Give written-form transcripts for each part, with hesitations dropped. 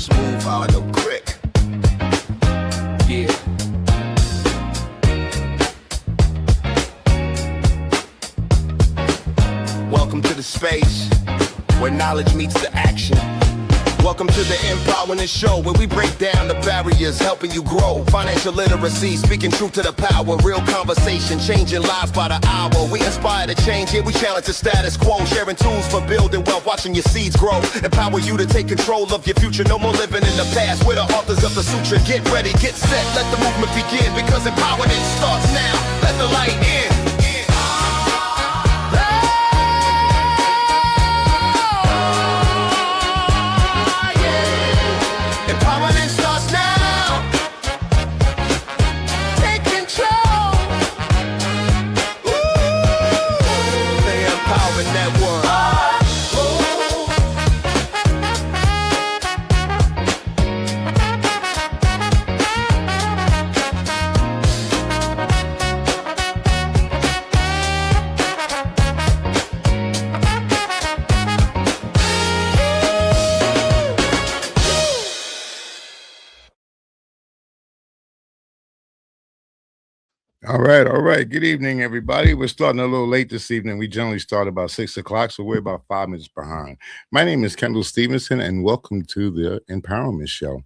Smooth hard, no crick. Yeah. Welcome to the space where knowledge meets the action. Welcome to the Empowerment Show, where we break down the barriers, helping you grow. Financial literacy, speaking truth to the power. Real conversation, changing lives by the hour. We inspire to change, here we challenge the status quo. Sharing tools for building wealth, watching your seeds grow. Empower you to take control of your future. No more living in the past. We're the authors of the sutra. Get ready, get set, let the movement begin. Because empowerment starts now. Let the light in. All right. Good evening, everybody. We're starting a little late this evening. We generally start about 6 o'clock, so we're about 5 minutes behind. My name is Kendall Stevenson, and welcome to the Empowerment Show.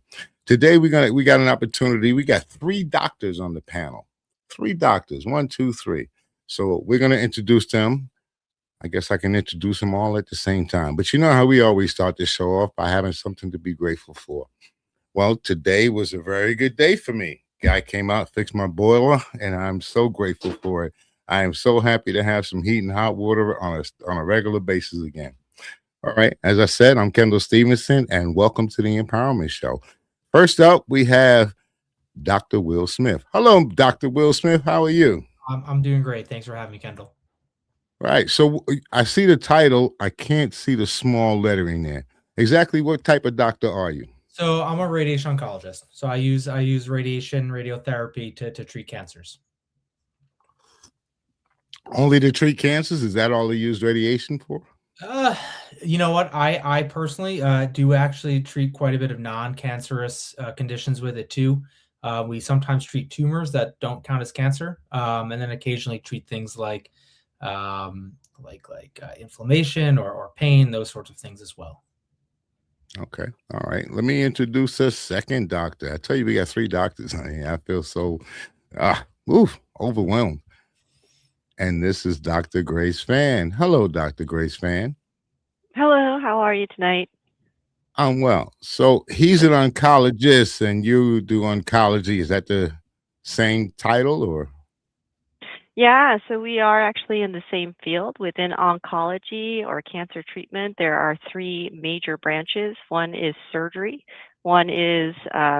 Today, we got an opportunity. We got 3 doctors on the panel. 3 doctors, 1, 2, 3. So we're going to introduce them. I guess I can introduce them all at the same time. But you know how we always start the show off by having something to be grateful for. Well, today was a very good day for me. Guy came out, fixed my boiler, and I'm so grateful for it. I am so happy to have some heat and hot water on a regular basis again. All right. As I said, I'm Kendall Stevenson, and welcome to the Empowerment Show. First up, we have Dr. Will Smith. Hello, Dr. Will Smith. How are you? I'm doing great. Thanks for having me, Kendall. Right. So I see the title. I can't see the small lettering there. Exactly what type of doctor are you? So I'm a radiation oncologist. So I use radiotherapy to treat cancers. Only to treat cancers? Is that all they use radiation for? You know what? I personally do actually treat quite a bit of non-cancerous conditions with it too. We sometimes treat tumors that don't count as cancer, and then occasionally treat things like inflammation or pain, those sorts of things as well. Okay. All right. Let me introduce a second doctor. I tell you, we got 3 doctors on here. I feel so overwhelmed. And this is Dr. Grace Fan. Hello, Dr. Grace Fan. Hello. How are you tonight? I'm well. So he's an oncologist and you do oncology. Is that the same title or? Yeah, so we are actually in the same field. Within oncology or cancer treatment, there are 3 major branches. One is surgery, one is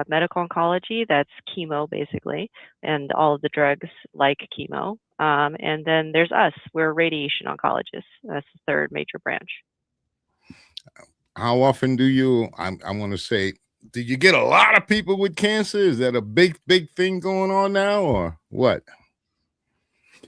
medical oncology, that's chemo basically, and all of the drugs like chemo. And then there's us, we're radiation oncologists. That's the 3rd major branch. How often do you, I want to say, do you get a lot of people with cancer? Is that a big thing going on now or what?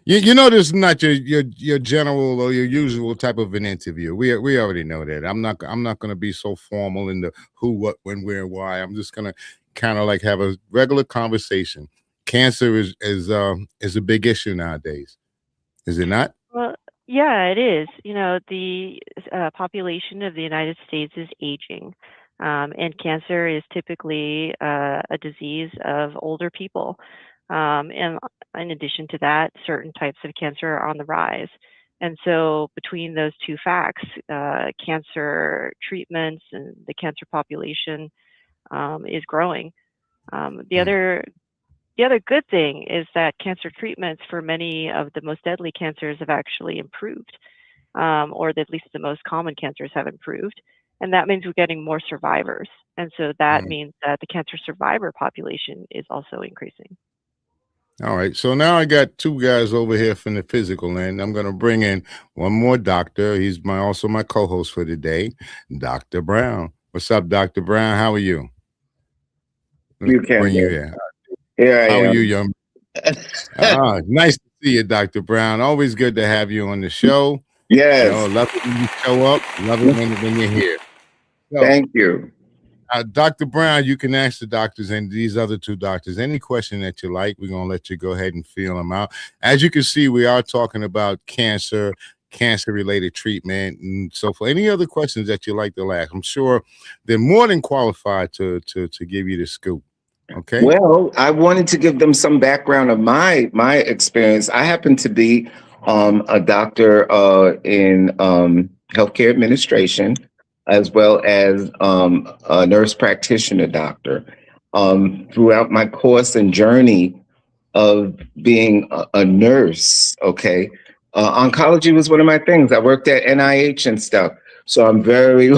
You know, this is not your general or your usual type of an interview. We already know that. I'm not going to be so formal in the who, what, when, where, why. I'm just going to kind of like have a regular conversation. Cancer is a big issue nowadays, is it not? Well, yeah, it is. You know, the population of the United States is aging, and cancer is typically a disease of older people. And in addition to that, certain types of cancer are on the rise. And so between those 2 facts, cancer treatments and the cancer population is growing. The other good thing is that cancer treatments for many of the most deadly cancers have actually improved, or at least the most common cancers have improved. And that means we're getting more survivors. And so that means that the cancer survivor population is also increasing. All right. So now I got 2 guys over here from the physical end. I'm going to bring in one more doctor. He's also my co-host for today, Dr. Brown. What's up, Dr. Brown? How are you? You can bring you here. Here I How am. are you, young? Nice to see you, Dr. Brown. Always good to have you on the show. Yes. Love it when you show up. Love it when you're here. So, thank you. Dr. Brown, you can ask the doctors and these other two doctors any question that you like. We're going to let you go ahead and feel them out. As you can see, we are talking about cancer, cancer-related treatment, and so for any other questions that you like to ask, I'm sure they're more than qualified to give you the scoop. Okay. Well, I wanted to give them some background of my experience. I happen to be a doctor in healthcare administration, as well as a nurse practitioner doctor. Throughout my course and journey of being a nurse, okay, oncology was one of my things. I worked at NIH and stuff, so I'm very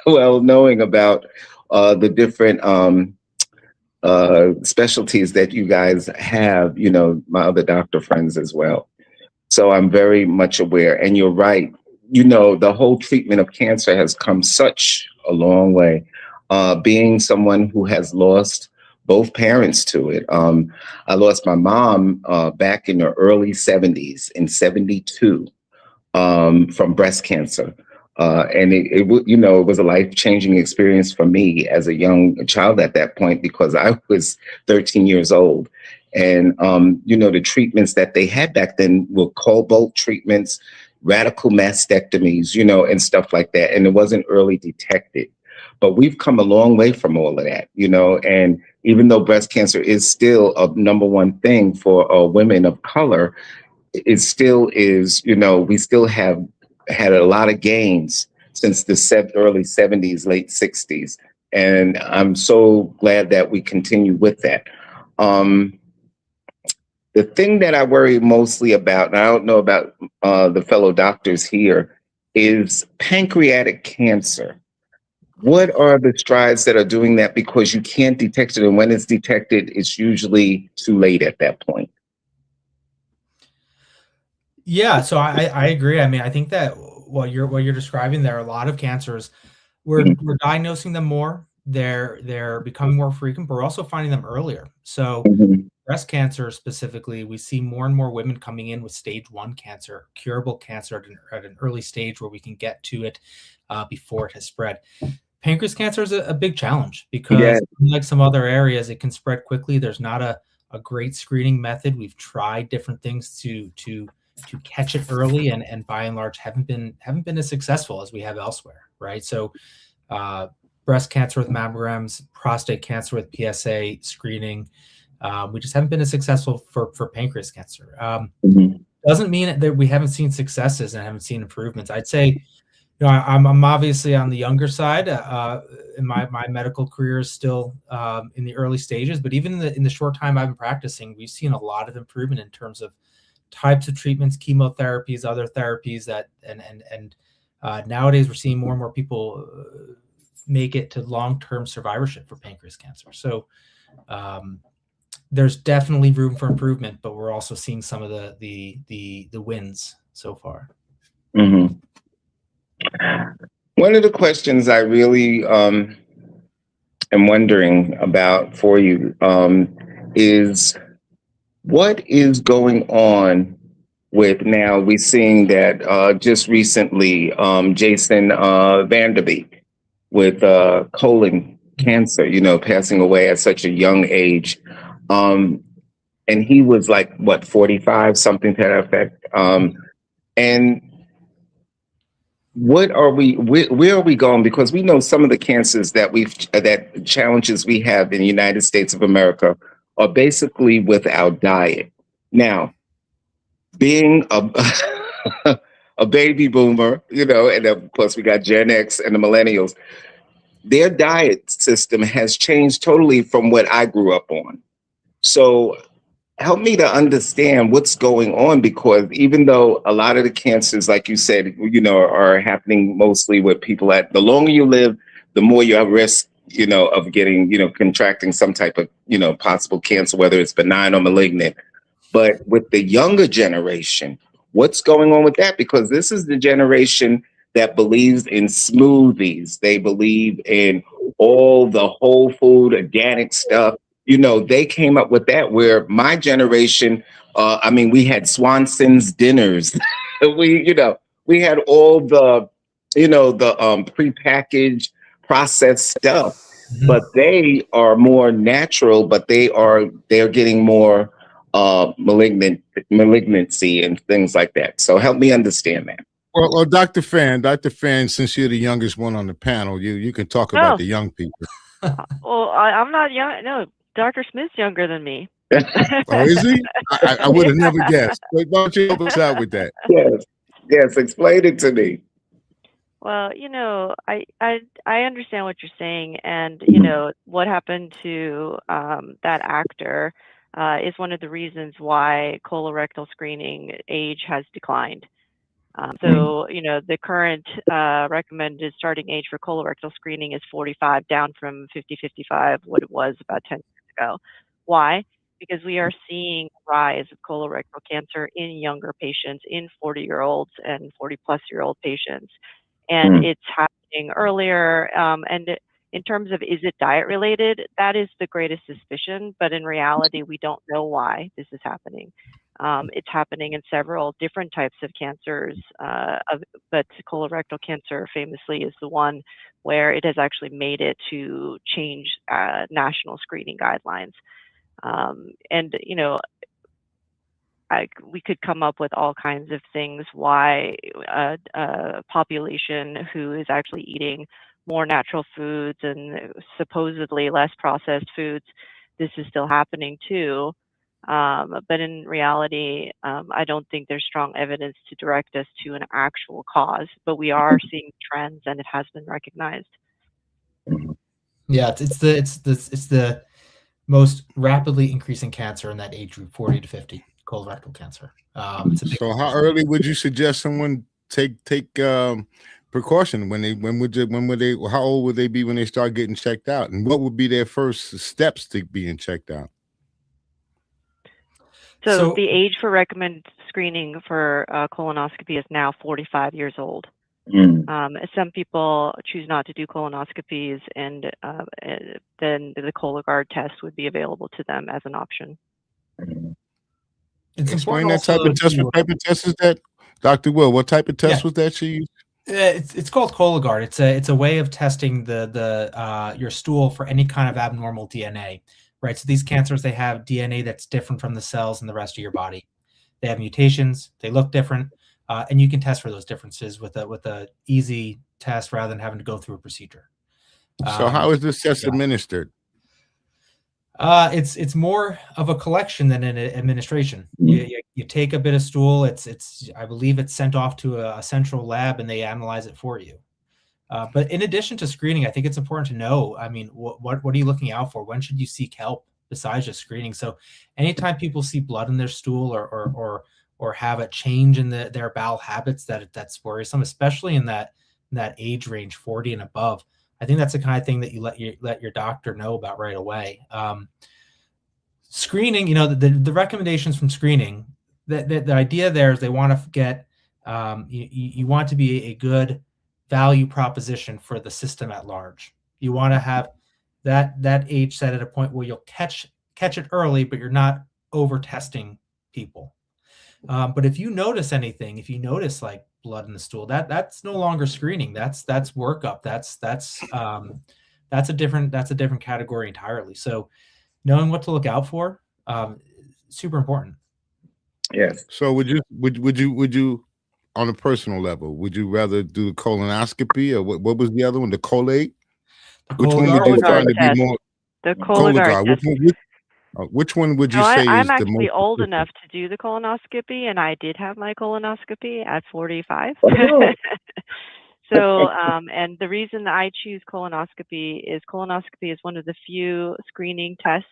well knowing about the different specialties that you guys have, you know, my other doctor friends as well. So I'm very much aware. And you're right. You know, the whole treatment of cancer has come such a long way. Being someone who has lost both parents to it. I lost my mom back in the early 70s, in 72, from breast cancer. And it was a life-changing experience for me as a young child at that point, because I was 13 years old. And, the treatments that they had back then were cobalt treatments, radical mastectomies, and stuff like that. And it wasn't early detected. But we've come a long way from all of that, and even though breast cancer is still a number one thing for women of color, it still is, we still have had a lot of gains since the early 70s, late 60s. And I'm so glad that we continue with that. The thing that I worry mostly about, and I don't know about the fellow doctors here, is pancreatic cancer. What are the strides that are doing that? Because you can't detect it, and when it's detected, it's usually too late at that point. Yeah, so I agree. I mean, I think that what you're describing, there are a lot of cancers. We're diagnosing them more. They're becoming more frequent, but we're also finding them earlier. So breast cancer specifically, we see more and more women coming in with stage 1 cancer, curable cancer at an early stage where we can get to it before it has spread. Pancreas cancer is a big challenge because unlike some other areas, it can spread quickly. There's not a great screening method. We've tried different things to catch it early, and by and large haven't been as successful as we have elsewhere, right? So breast cancer with mammograms, prostate cancer with PSA screening, we just haven't been as successful for pancreas cancer. Doesn't mean that we haven't seen successes and haven't seen improvements. I'd say, I'm obviously on the younger side. In my medical career is still in the early stages, but even in the short time I've been practicing, we've seen a lot of improvement in terms of types of treatments, chemotherapies, other therapies and nowadays we're seeing more and more people make it to long-term survivorship for pancreas cancer. So there's definitely room for improvement, but we're also seeing some of the wins so far. Mm-hmm. One of the questions I really am wondering about for you is, what is going on with, now we're seeing that just recently Jason Vanderbeek with colon cancer, passing away at such a young age. And he was like, what, 45, something to that effect. And where are we going? Because we know some of the cancers that challenges we have in the United States of America are basically with our diet. Now, being a baby boomer, and of course we got Gen X and the millennials, their diet system has changed totally from what I grew up on. So help me to understand what's going on, because even though a lot of the cancers, like you said, are happening mostly with people the longer you live, the more you're at risk, of getting, contracting some type of, possible cancer, whether it's benign or malignant. But with the younger generation, what's going on with that? Because this is the generation that believes in smoothies. They believe in all the whole food, organic stuff. They came up with that, where my generation, we had Swanson's dinners. we had all the, the prepackaged, processed stuff. Mhm. but they are more natural, but they're getting more malignancy and things like that. So help me understand that. Well, Dr. Fan, since you're the youngest one on the panel, you can talk about Oh, the young people. well, I'm not young. No, Dr. Smith's younger than me. Oh, is he? I would have never guessed. Why don't you help us out with that? Yes, yes, explain it to me. Well, I understand what you're saying, and what happened to that actor is one of the reasons why colorectal screening age has declined. So, the current recommended starting age for colorectal screening is 45, down from 50, 55, what it was about 10 years ago. Why? Because we are seeing a rise of colorectal cancer in younger patients, in 40-year-olds and 40-plus-year-old patients. And Mm. it's happening earlier. In terms of, is it diet related? That is the greatest suspicion. But in reality, we don't know why this is happening. It's happening in several different types of cancers, but colorectal cancer famously is the one where it has actually made it to change national screening guidelines. And we could come up with all kinds of things why a population who is actually eating more natural foods and supposedly less processed foods, this is still happening too. But in reality, I don't think there's strong evidence to direct us to an actual cause, but we are seeing trends and it has been recognized. Yeah, it's the most rapidly increasing cancer in that age group, 40 to 50, colorectal cancer. It's a big So, how early would you suggest someone take precaution how old would they be when they start getting checked out, and what would be their first steps to being checked out? So So the age for recommended screening for colonoscopy is now 45 years old. Mm. Some people choose not to do colonoscopies, and then the Cologuard test would be available to them as an option. it's Explain important that also type of test. What type of test is that, Dr. Will? What type of test Yeah. was that she used? It's called Cologuard. It's a way of testing the your stool for any kind of abnormal DNA, right? So these cancers, they have DNA that's different from the cells in the rest of your body. They have mutations. They look different, and you can test for those differences with a easy test rather than having to go through a procedure. So, how is this test yeah. administered? It's more of a collection than an administration. You take a bit of stool. It's I believe it's sent off to a central lab and they analyze it for you. But in addition to screening, I think it's important to know. I mean, what are you looking out for? When should you seek help besides just screening? So, anytime people see blood in their stool or have a change in their bowel habits that's worrisome, especially in that age range, 40 and above. I think that's the kind of thing that you let your doctor know about right away. Screening, the recommendations from screening, the idea there is they want to get you want to be a good value proposition for the system at large. You want to have that age set at a point where you'll catch it early, but you're not over testing people. But if you notice anything, if you notice like blood in the stool, that's no longer screening. That's workup. That's a different category entirely. So knowing what to look out for, super important. Yes. So, would you on a personal level, would you rather do the colonoscopy or what was the other one, the collate? Which one would you Cologuard find to be test. more The Cologuard test. Which one would you So say I'm is the actually most old efficient? enough to do the colonoscopy, and I did have my colonoscopy at 45. Oh. So, and the reason I choose colonoscopy is one of the few screening tests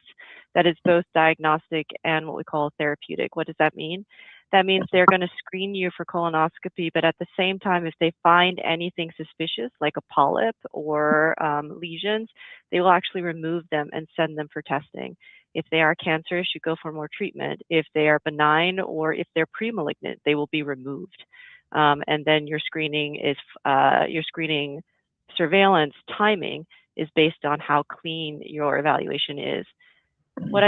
that is both diagnostic and what we call therapeutic. What does that mean? That means they're going to screen you for colonoscopy, but at the same time, if they find anything suspicious, like a polyp or lesions, they will actually remove them and send them for testing. If they are cancerous, you go for more treatment. If they are benign or if they're pre-malignant, they will be removed. And then your screening surveillance timing is based on how clean your evaluation is. What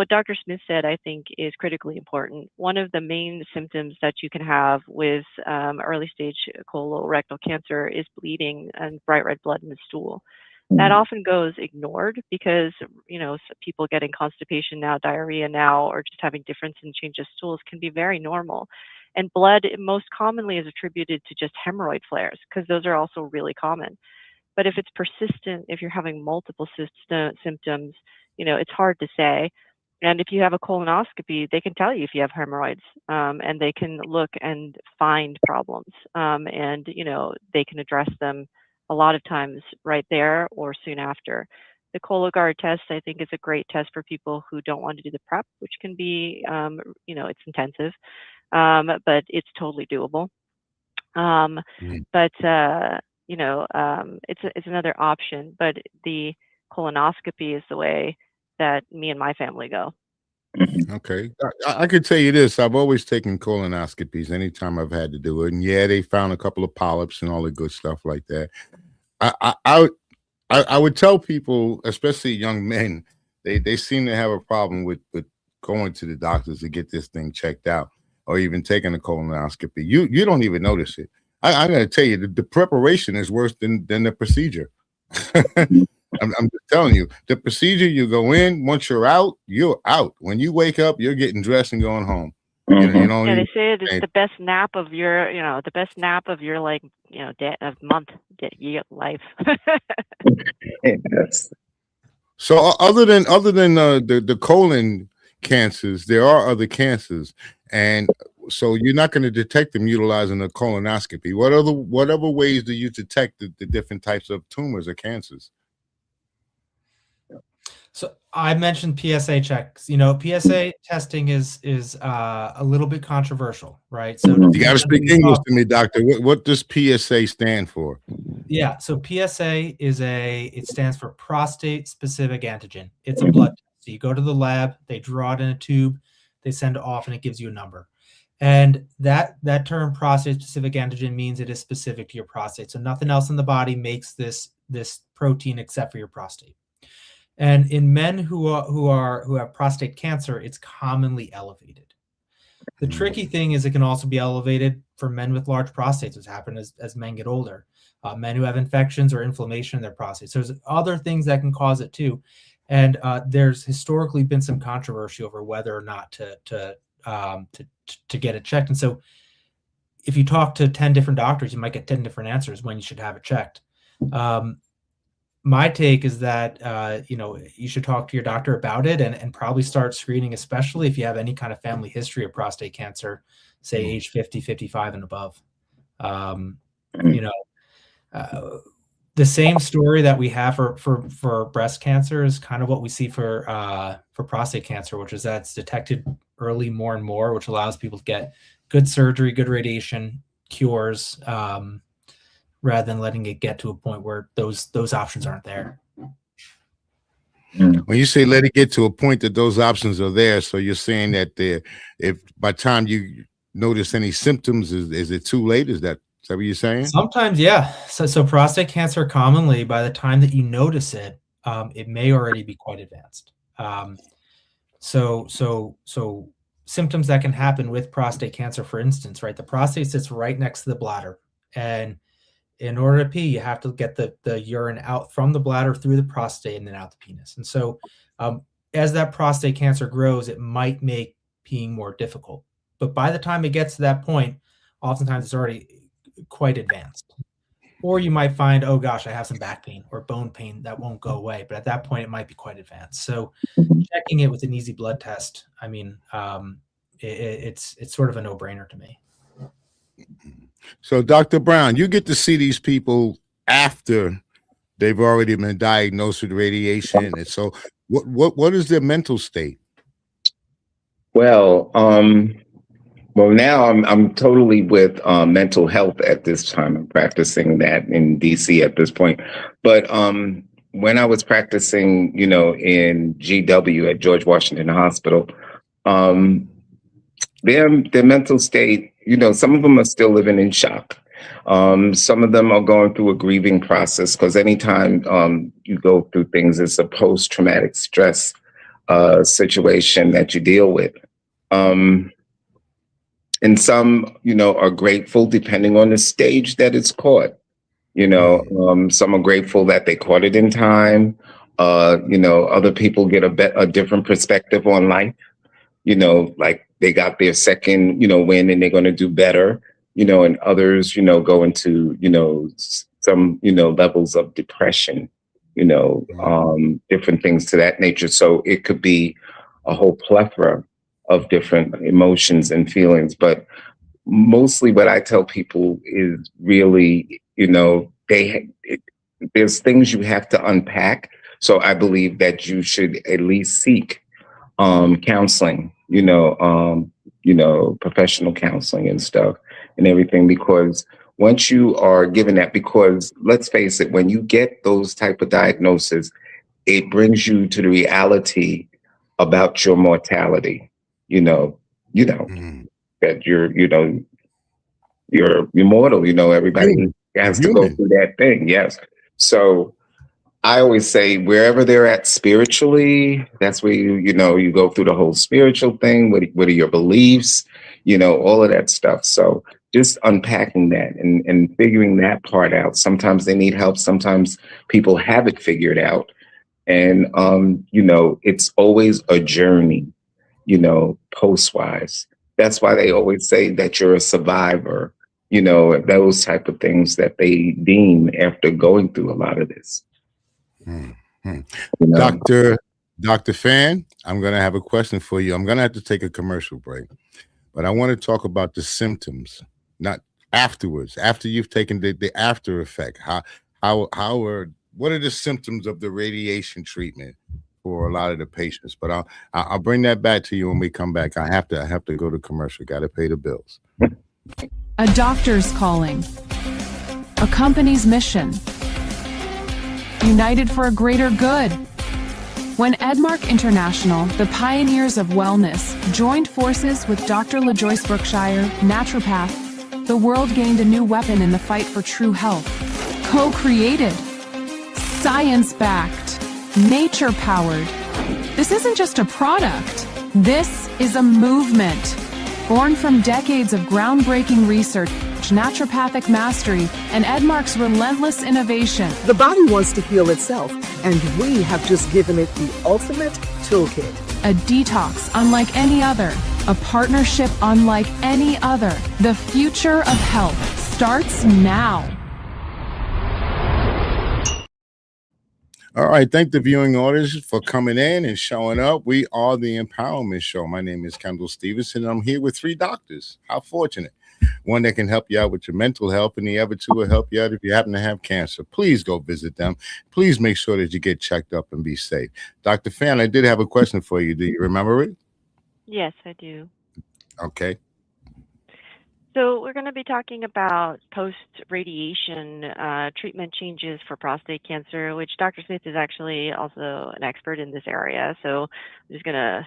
Dr. Smith said, I think, is critically important. One of the main symptoms that you can have with early stage colorectal cancer is bleeding and bright red blood in the stool. that often goes ignored because, people getting constipation now, diarrhea now, or just having difference in change of stools can be very normal. And blood most commonly is attributed to just hemorrhoid flares because those are also really common. But if it's persistent, if you're having multiple symptoms, it's hard to say. And if you have a colonoscopy, they can tell you if you have hemorrhoids, and they can look and find problems, and they can address them a lot of times right there or soon after. The Cologuard test, I think, is a great test for people who don't want to do the prep, which can be, it's intensive, but it's totally doable. But it's another option. But the colonoscopy is the way that me and my family go. Okay. I could tell you this. I've always taken colonoscopies anytime I've had to do it. And yeah, they found a couple of polyps and all the good stuff like that. I would tell people, especially young men, they seem to have a problem with going to the doctors to get this thing checked out or even taking a colonoscopy. You don't even notice it. I'm going to tell you, the preparation is worse than the procedure. I'm just telling you, the procedure, you go in, once you're out. When you wake up, you're getting dressed and going home. Yeah, they say it's the best nap of your, month, life. Yes. So other than the colon cancers, there are other cancers, and so you're not going to detect them utilizing a colonoscopy. What other ways do you detect the different types of tumors or cancers? So I mentioned PSA checks. PSA testing is a little bit controversial, right? So you got to speak English to me, doctor. What does PSA stand for? Yeah, so PSA it stands for prostate specific antigen. It's a blood test. So you go to the lab, they draw it in a tube, they send it off, and it gives you a number. And that term prostate specific antigen means it is specific to your prostate. So nothing else in the body makes this protein except for your prostate. And in men who have prostate cancer, it's commonly elevated. The tricky thing is it can also be elevated for men with large prostates, which happen as men get older. Men who have infections or inflammation in their prostates. So there's other things that can cause it too. And there's historically been some controversy over whether or not to get it checked. And so if you talk to 10 different doctors, you might get 10 different answers when you should have it checked. My take is that, you should talk to your doctor about it and probably start screening, especially if you have any kind of family history of prostate cancer, say age 50, 55 and above. The same story that we have for breast cancer is kind of what we see for prostate cancer, which is that it's detected early more and more, which allows people to get good surgery, good radiation, cures, rather than letting it get to a point where those options aren't there. When you say let it get to a point that those options are there, so you're saying that if by the time you notice any symptoms, is it too late? Is that what you're saying? Sometimes, yeah. So prostate cancer commonly, by the time that you notice it, it may already be quite advanced. So symptoms that can happen with prostate cancer, for instance, right? The prostate sits right next to the bladder, and in order to pee, you have to get the urine out from the bladder through the prostate and then out the penis. And so as that prostate cancer grows, it might make peeing more difficult. But by the time it gets to that point, oftentimes it's already quite advanced. Or you might find, oh gosh, I have some back pain or bone pain that won't go away. But at that point, it might be quite advanced. So checking it with an easy blood test, I mean, it's sort of a no-brainer to me. So, Dr. Brown, you get to see these people after they've already been diagnosed with radiation. And so what is their mental state? Well, now I'm totally with mental health at this time. I'm practicing that in DC at this point. But when I was practicing, in GW at George Washington Hospital, their mental state, some of them are still living in shock. Some of them are going through a grieving process because anytime you go through things, it's a post-traumatic stress situation that you deal with. And some, are grateful depending on the stage that it's caught. Some are grateful that they caught it in time. Other people get a different perspective on life. Like they got their second, win and they're going to do better. And others, go into, some, levels of depression. Different things to that nature. So it could be a whole plethora of different emotions and feelings, but mostly what I tell people is really, there's things you have to unpack. So I believe that you should at least seek counseling, professional counseling and stuff and everything, because once you are given that, because let's face it, when you get those type of diagnoses, it brings you to the reality about your mortality, Mhm. that you're immortal, everybody has to go Human. through that thing. Yes. So I always say wherever they're at spiritually, that's where you go through the whole spiritual thing. What are your beliefs? All of that stuff. So just unpacking that and figuring that part out. Sometimes they need help. Sometimes people have it figured out. And it's always a journey, post-wise. That's why they always say that you're a survivor, those type of things that they deem after going through a lot of this. Mhm. You know, Dr. Fan, I'm going to have a question for you. I'm going to have to take a commercial break, but I want to talk about the symptoms, not afterwards, after you've taken the after effect. What are the symptoms of the radiation treatment for a lot of the patients? But I'll bring that back to you when we come back. I have to go to commercial. Got to pay the bills. A doctor's calling. A company's mission. United for a greater good. When Edmark International, the pioneers of wellness, joined forces with Dr. LaJoyce Brookshire, naturopath, the world gained a new weapon in the fight for true health. Co-created, science-backed, nature-powered. This isn't just a product. This is a movement. Born from decades of groundbreaking research, naturopathic mastery, and Edmark's relentless innovation. The body wants to heal itself, and we have just given it the ultimate toolkit. A detox unlike any other. A partnership unlike any other. The future of health starts now. All right. Thank the viewing audience for coming in and showing up. We are the Empowerment Show. My name is Kendall Stevenson. I'm here with 3 doctors. How fortunate. One that can help you out with your mental health, and the other 2 will help you out if you happen to have cancer. Please go visit them. Please make sure that you get checked up and be safe. Dr. Fan, I did have a question for you. Do you remember it? Yes, I do. Okay. So we're going to be talking about post-radiation treatment changes for prostate cancer, which Dr. Smith is actually also an expert in this area. So I'm just going to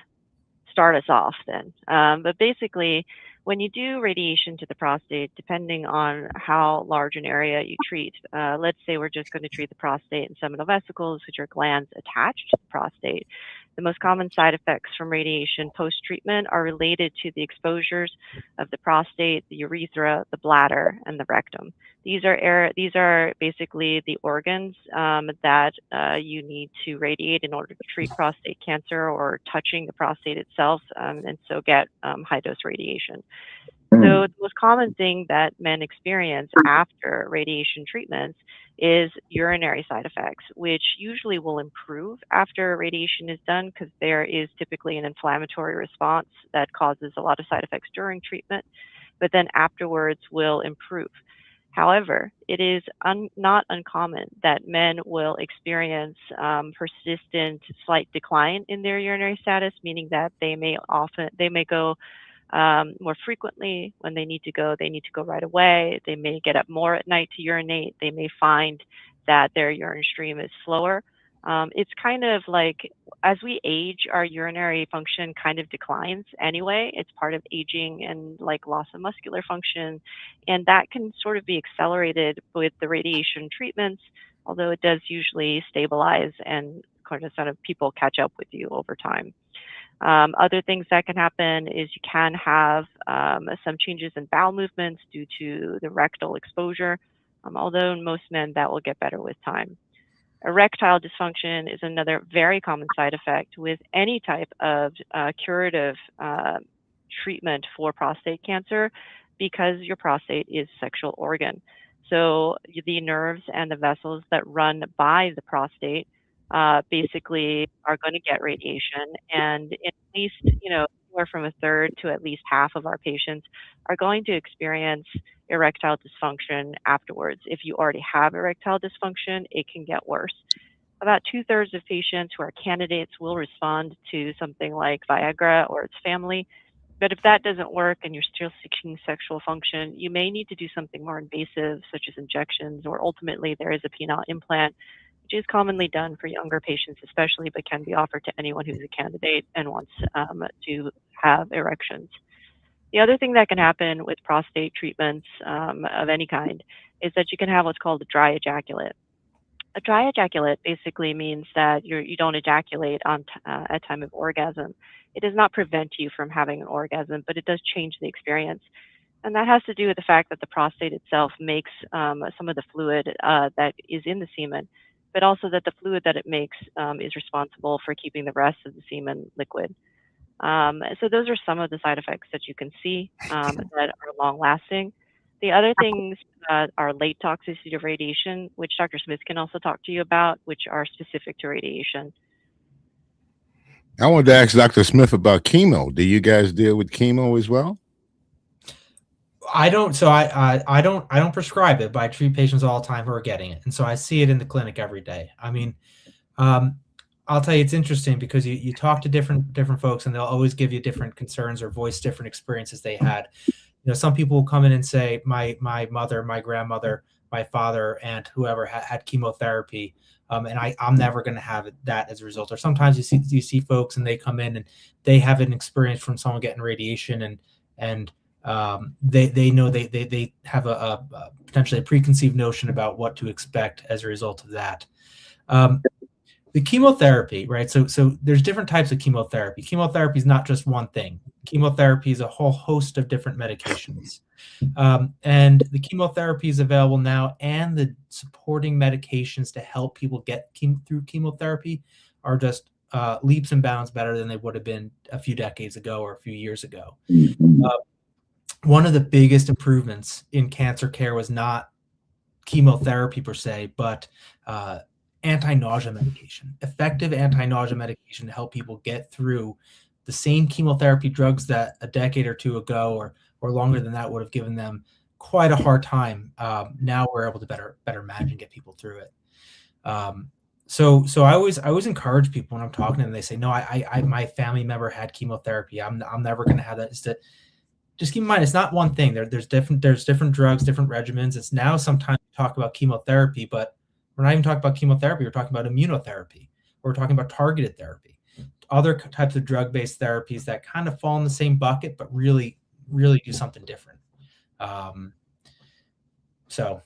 start us off then. But basically, when you do radiation to the prostate, depending on how large an area you treat, let's say we're just going to treat the prostate and seminal vesicles, which are glands attached to the prostate. The most common side effects from radiation post-treatment are related to the exposures of the prostate, the urethra, the bladder, and the rectum. These are basically the organs that you need to radiate in order to treat prostate cancer, or touching the prostate itself, and so get high-dose radiation. So the most common thing that men experience after radiation treatments is urinary side effects, which usually will improve after radiation is done, because there is typically an inflammatory response that causes a lot of side effects during treatment, but then afterwards will improve. However, it is not uncommon that men will experience persistent slight decline in their urinary status, meaning that they may go more frequently. When they need to go right away. They may get up more at night to urinate. They may find that their urine stream is slower. It's kind of like, as we age, our urinary function kind of declines anyway. It's part of aging and like loss of muscular function. And that can sort of be accelerated with the radiation treatments, although it does usually stabilize and kind of sort of people catch up with you over time. Other things that can happen is you can have some changes in bowel movements due to the rectal exposure. although in most men that will get better with time. Erectile dysfunction is another very common side effect with any type of curative treatment for prostate cancer because your prostate is a sexual organ. So the nerves and the vessels that run by the prostate basically are going to get radiation, and at least, anywhere from a third to at least half of our patients are going to experience erectile dysfunction afterwards. If you already have erectile dysfunction, it can get worse. About two-thirds of patients who are candidates will respond to something like Viagra or its family. But if that doesn't work and you're still seeking sexual function, you may need to do something more invasive, such as injections, or ultimately there is a penile implant, which is commonly done for younger patients especially, but can be offered to anyone who's a candidate and wants to have erections. The other thing that can happen with prostate treatments of any kind is that you can have what's called a dry ejaculate. A dry ejaculate basically means that you don't ejaculate at time of orgasm. It does not prevent you from having an orgasm, but it does change the experience. And that has to do with the fact that the prostate itself makes some of the fluid that is in the semen, but also that the fluid that it makes is responsible for keeping the rest of the semen liquid. So those are some of the side effects that you can see that are long lasting. The other things are late toxicity of radiation, which Dr. Smith can also talk to you about, which are specific to radiation. I wanted to ask Dr. Smith about chemo. Do you guys deal with chemo as well? I don't. So I don't prescribe it, but I treat patients all the time who are getting it, and so I see it in the clinic every day. I mean, I'll tell you, it's interesting because you talk to different folks, and they'll always give you different concerns or voice different experiences they had. Some people will come in and say, my mother, my grandmother, my father, and whoever had chemotherapy, and I'm never going to have that as a result. Or sometimes you see folks and they come in and they have an experience from someone getting radiation, and they know they have a potentially a preconceived notion about what to expect as a result of that. The chemotherapy, right? So there's different types of chemotherapy. Chemotherapy is not just one thing. Chemotherapy is a whole host of different medications. And the chemotherapy is available now, and the supporting medications to help people get through chemotherapy are just leaps and bounds better than they would have been a few decades ago or a few years ago. One of the biggest improvements in cancer care was not chemotherapy per se, but anti-nausea medication, effective anti-nausea medication to help people get through the same chemotherapy drugs that a decade or two ago or longer than that would have given them quite a hard time. Now we're able to better manage and get people through it. So I always encourage people when I'm talking to them, they say, no, I my family member had chemotherapy. I'm never going to have that. Just keep in mind, it's not one thing. There's different drugs, different regimens. It's now sometimes we talk about chemotherapy, but we're not even talking about chemotherapy. We're talking about immunotherapy. We're talking about targeted therapy, other types of drug-based therapies that kind of fall in the same bucket, but really, really do something different. So,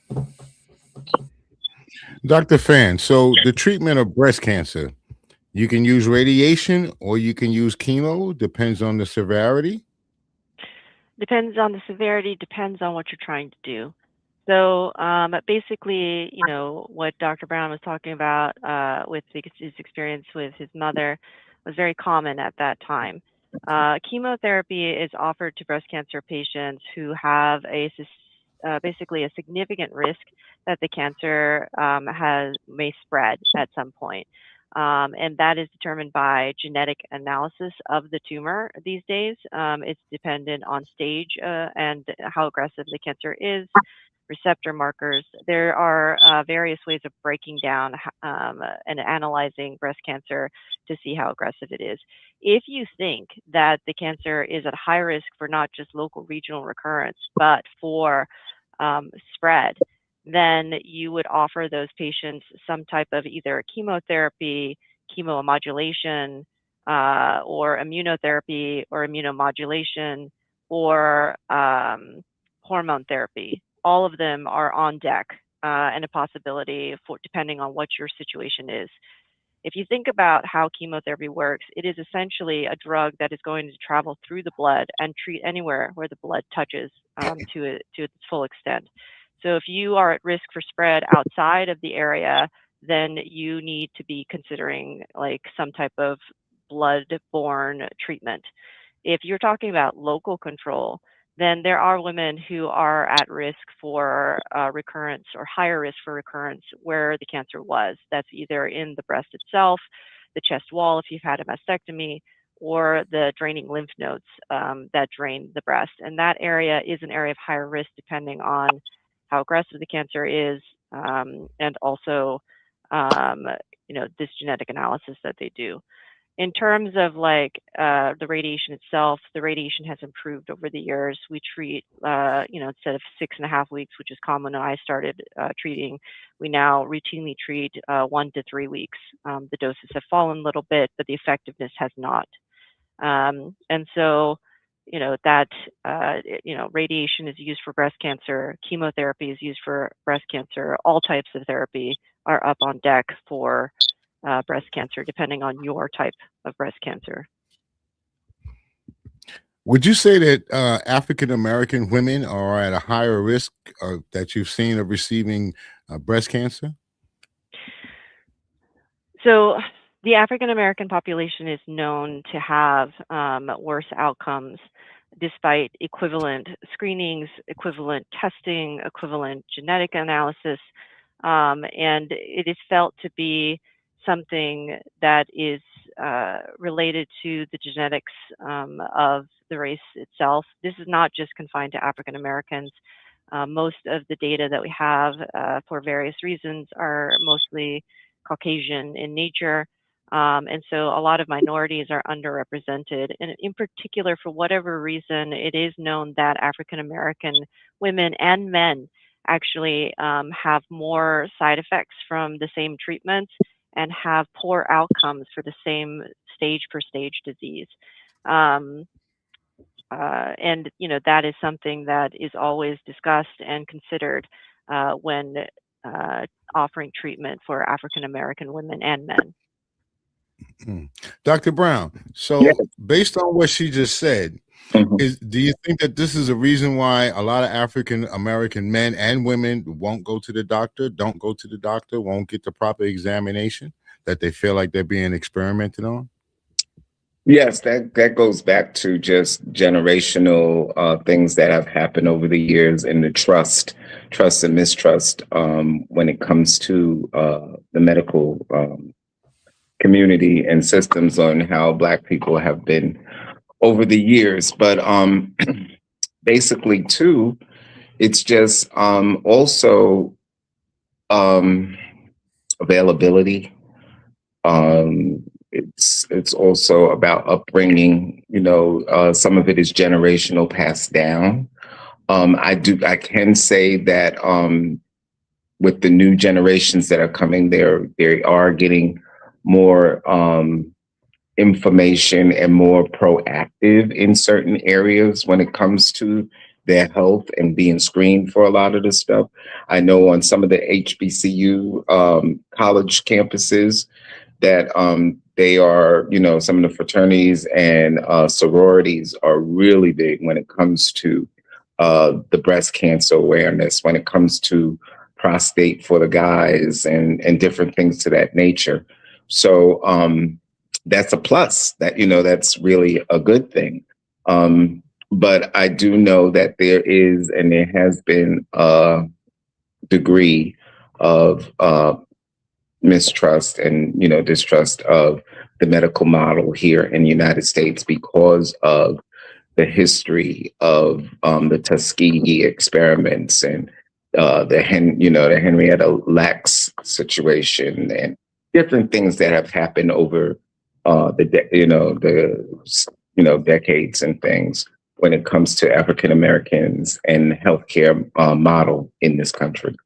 Dr. Fan, so the treatment of breast cancer, you can use radiation or you can use chemo, depends on the severity? Depends on the severity, depends on what you're trying to do. So basically, what Dr. Brown was talking about with his experience with his mother was very common at that time. Chemotherapy is offered to breast cancer patients who have basically a significant risk that the cancer may spread at some point. And that is determined by genetic analysis of the tumor these days. It's dependent on stage and how aggressive the cancer is, receptor markers. There are various ways of breaking down and analyzing breast cancer to see how aggressive it is. If you think that the cancer is at high risk for not just local regional recurrence, but for spread, then you would offer those patients some type of either chemotherapy, chemomodulation, or immunotherapy or immunomodulation, or hormone therapy. All of them are on deck and a possibility for depending on what your situation is. If you think about how chemotherapy works, it is essentially a drug that is going to travel through the blood and treat anywhere where the blood touches to its full extent. So if you are at risk for spread outside of the area, then you need to be considering like some type of blood-borne treatment. If you're talking about local control, then there are women who are at risk for recurrence or higher risk for recurrence where the cancer was. That's either in the breast itself, the chest wall if you've had a mastectomy, or the draining lymph nodes that drain the breast. And that area is an area of higher risk depending on how aggressive the cancer is, and also, this genetic analysis that they do. In terms of like the radiation itself, the radiation has improved over the years. We treat, instead of 6.5 weeks, which is common when I started treating, we now routinely treat 1 to 3 weeks. The doses have fallen a little bit, but the effectiveness has not. And so, radiation is used for breast cancer, chemotherapy is used for breast cancer, all types of therapy are up on deck for breast cancer, depending on your type of breast cancer. Would you say that African American women are at a higher risk that you've seen of receiving breast cancer? So the African American population is known to have worse outcomes despite equivalent screenings, equivalent testing, equivalent genetic analysis, and it is felt to be something that is related to the genetics of the race itself. This is not just confined to African Americans. Most of the data that we have for various reasons are mostly Caucasian in nature. And so a lot of minorities are underrepresented. And in particular, for whatever reason, it is known that African American women and men actually have more side effects from the same treatments and have poor outcomes for the same stage per stage disease. And that is something that is always discussed and considered when offering treatment for African American women and men. Dr. Brown, so Yes. based on what she just said, do you think that this is a reason why a lot of African American men and women won't go to the doctor, don't go to the doctor, won't get the proper examination, that they feel like they're being experimented on? Yes, that goes back to just generational things that have happened over the years, and the trust and mistrust when it comes to the medical community and systems on how Black people have been over the years. But basically, too, it's just also availability. It's also about upbringing. Some of it is generational, passed down. I can say that with the new generations that are coming, they are getting more information and more proactive in certain areas when it comes to their health and being screened for a lot of this stuff. I know on some of the HBCU college campuses that they are, some of the fraternities and sororities are really big when it comes to the breast cancer awareness, when it comes to prostate for the guys and different things to that nature. So that's a plus. That's really a good thing. But I do know that there is and there has been a degree of mistrust and distrust of the medical model here in the United States because of the history of the Tuskegee experiments and the Henrietta Lacks situation and different things that have happened over decades and things when it comes to African Americans and healthcare model in this country.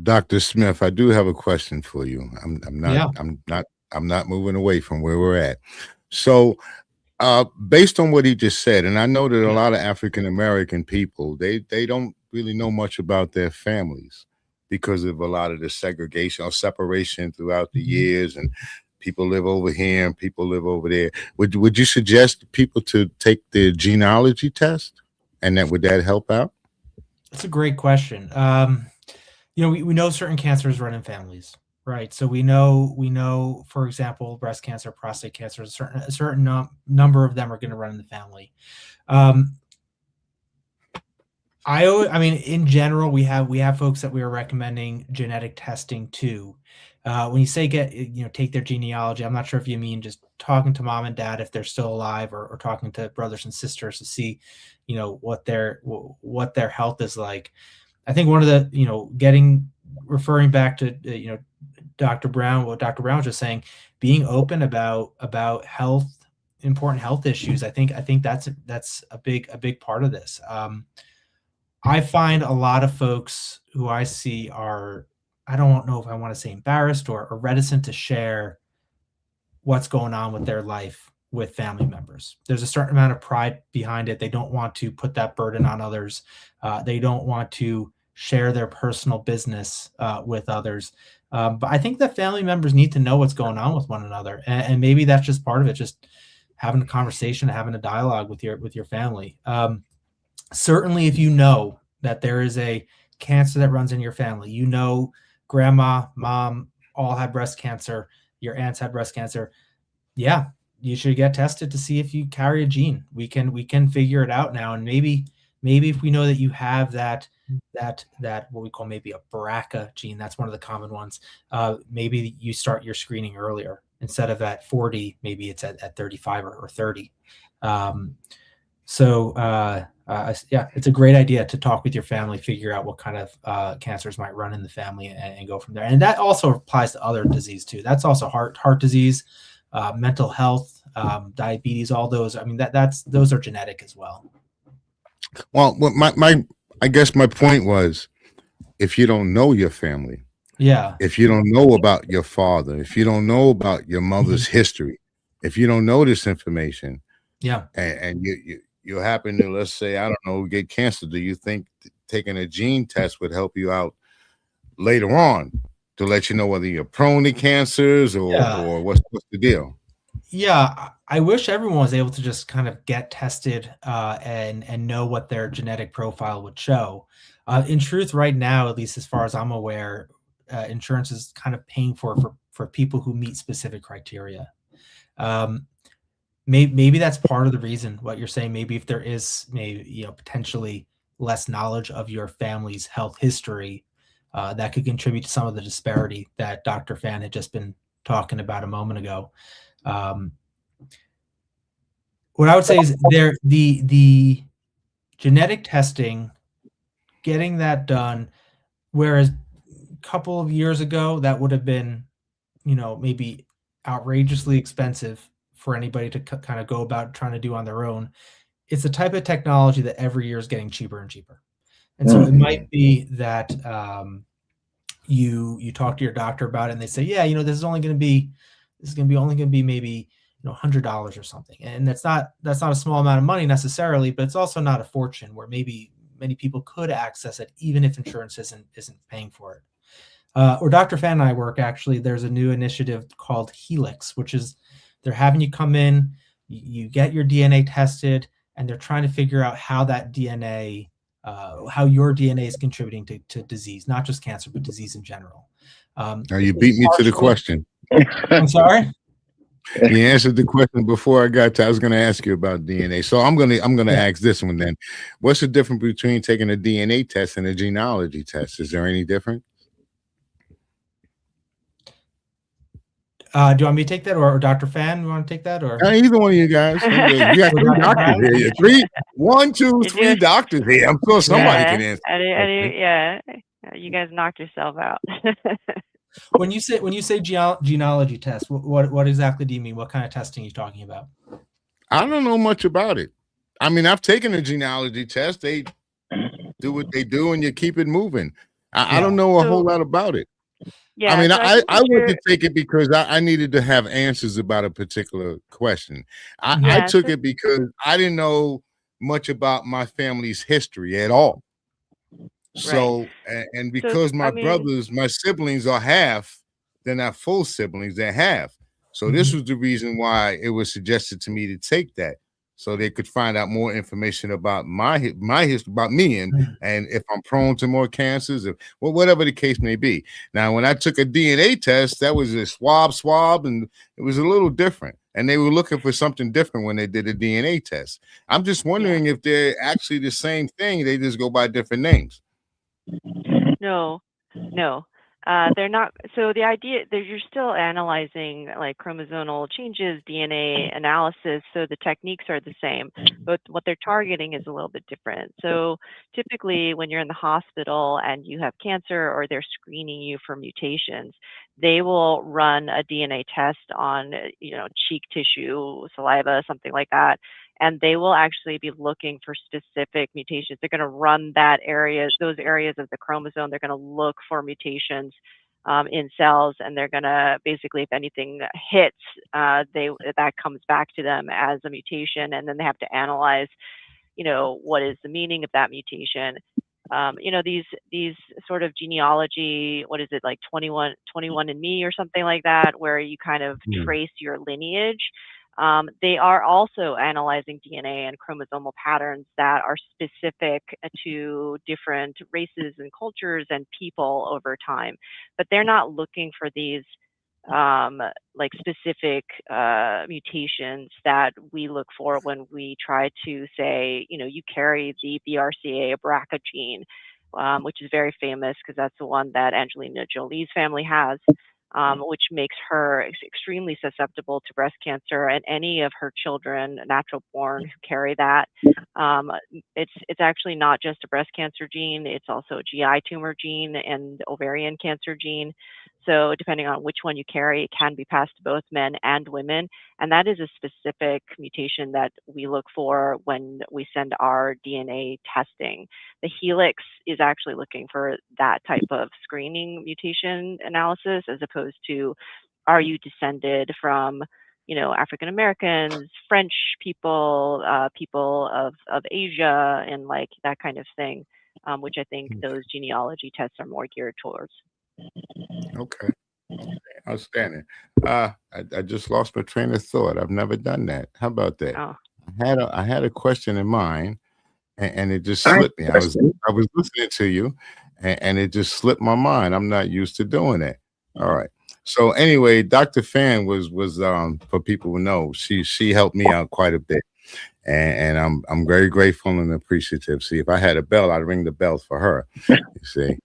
Dr. Smith, I do have a question for you. I'm not moving away from where we're at. So based on what he just said, and I know that a lot of African American people, they don't really know much about their families because of a lot of the segregation or separation throughout the years, and people live over here and people live over there. Would you suggest people to take the genealogy test, and would that help out? That's a great question. We know certain cancers run in families, right? So we know, for example, breast cancer, prostate cancer, a certain number of them are going to run in the family. I mean, in general, we have folks that we are recommending genetic testing to. When you say take their genealogy, I'm not sure if you mean just talking to mom and dad if they're still alive, or talking to brothers and sisters to see, what their health is like. I think one of the, referring back to, Dr. Brown, what Dr. Brown was just saying, being open about health, important health issues. I think that's a big part of this. I find a lot of folks who I see are, I don't know if I want to say embarrassed or reticent to share what's going on with their life with family members. There's a certain amount of pride behind it. They don't want to put that burden on others. They don't want to share their personal business with others. But I think that family members need to know what's going on with one another. And maybe that's just part of it, just having a conversation, having a dialogue with your family. Certainly, if you know that there is a cancer that runs in your family, grandma, mom all had breast cancer, your aunts had breast cancer, yeah, you should get tested to see if you carry a gene. We can figure it out now. And maybe if we know that you have that what we call maybe a BRCA gene, that's one of the common ones, maybe you start your screening earlier. Instead of at 40, maybe it's at 35 or 30. Yeah, it's a great idea to talk with your family, figure out what kind of cancers might run in the family, and go from there. And that also applies to other disease too. That's also heart disease, mental health, diabetes, all those. I mean, those are genetic as well. Well, I guess my point was, if you don't know your family, yeah, if you don't know about your father, if you don't know about your mother's history, if you don't know this information, yeah, and you happen to, let's say, I don't know, get cancer, do you think taking a gene test would help you out later on to let you know whether you're prone to cancers or what's the deal? Yeah, I wish everyone was able to just kind of get tested and know what their genetic profile would show. In truth, right now, at least as far as I'm aware, insurance is kind of paying for people who meet specific criteria. Maybe that's part of the reason what you're saying. Maybe if there is potentially less knowledge of your family's health history, that could contribute to some of the disparity that Dr. Fan had just been talking about a moment ago. What I would say is the genetic testing, getting that done, whereas a couple of years ago that would have been, maybe outrageously expensive for anybody to kind of go about trying to do on their own. It's the type of technology that every year is getting cheaper and cheaper. And so it might be that you talk to your doctor about it and they say, yeah, this is only going to be maybe $100 or something. And that's not a small amount of money necessarily, but it's also not a fortune where maybe many people could access it even if insurance isn't paying for it. Or Dr. Fan and I work, actually, there's a new initiative called Helix, which is they're having you come in, you get your DNA tested, and they're trying to figure out how that DNA, how your DNA is contributing to disease, not just cancer, but disease in general. Now you beat me to the question. I'm sorry? You answered the question before I got to. I was going to ask you about DNA. So I'm going to ask this one then. What's the difference between taking a DNA test and a genealogy test? Is there any difference? Do you want me to take that, or Dr. Fan? You want to take that, or either one of you guys? We got three doctors here. Three doctors here. I'm sure somebody can answer. You guys knocked yourself out. When you say genealogy test, what exactly do you mean? What kind of testing are you talking about? I don't know much about it. I mean, I've taken a genealogy test. They do what they do, and you keep it moving. I don't know a whole lot about it. Yeah, I mean, so I went to take it because I needed to have answers about a particular question. I took it because I didn't know much about my family's history at all. So, and because my siblings are half, they're not full siblings, they're half. So this was the reason why it was suggested to me to take that. so they could find out more information about my history, about me, and if I'm prone to more cancers, if well, whatever the case may be. Now, when I took a DNA test, that was a swab, and it was a little different. And they were looking for something different when they did a DNA test. I'm just wondering if they're actually the same thing. They just go by different names. No, no. They're not. So the idea that you're still analyzing like chromosomal changes, DNA analysis, so the techniques are the same, but what they're targeting is a little bit different. So typically when you're in the hospital and you have cancer or they're screening you for mutations, they will run a DNA test on, cheek tissue, saliva, something like that, and they will actually be looking for specific mutations. They're going to run those areas of the chromosome. They're going to look for mutations in cells, and they're going to basically, if anything hits, that comes back to them as a mutation, and then they have to analyze, what is the meaning of that mutation. These sort of genealogy, what is it, like 21 and Me or something like that, where you kind of trace your lineage. They are also analyzing DNA and chromosomal patterns that are specific to different races and cultures and people over time, but they're not looking for these like specific mutations that we look for when we try to say, you carry the BRCA BRCA gene, which is very famous because that's the one that Angelina Jolie's family has, which makes her extremely susceptible to breast cancer, and any of her children, natural born, who carry that. It's actually not just a breast cancer gene; it's also a GI tumor gene and ovarian cancer gene. So depending on which one you carry, it can be passed to both men and women. And that is a specific mutation that we look for when we send our DNA testing. The helix is actually looking for that type of screening mutation analysis, as opposed to, are you descended from, African Americans, French people, people of Asia, and like that kind of thing, which I think those genealogy tests are more geared towards. Okay. Outstanding. I just lost my train of thought. I've never done that. How about that? Oh, I had a question in mind, and it just I slipped me. I was listening to you, and it just slipped my mind. I'm not used to doing that. All right. So anyway, Dr. Fan was for people who know, she helped me out quite a bit. And I'm very grateful and appreciative. See, if I had a bell, I'd ring the bell for her. You see.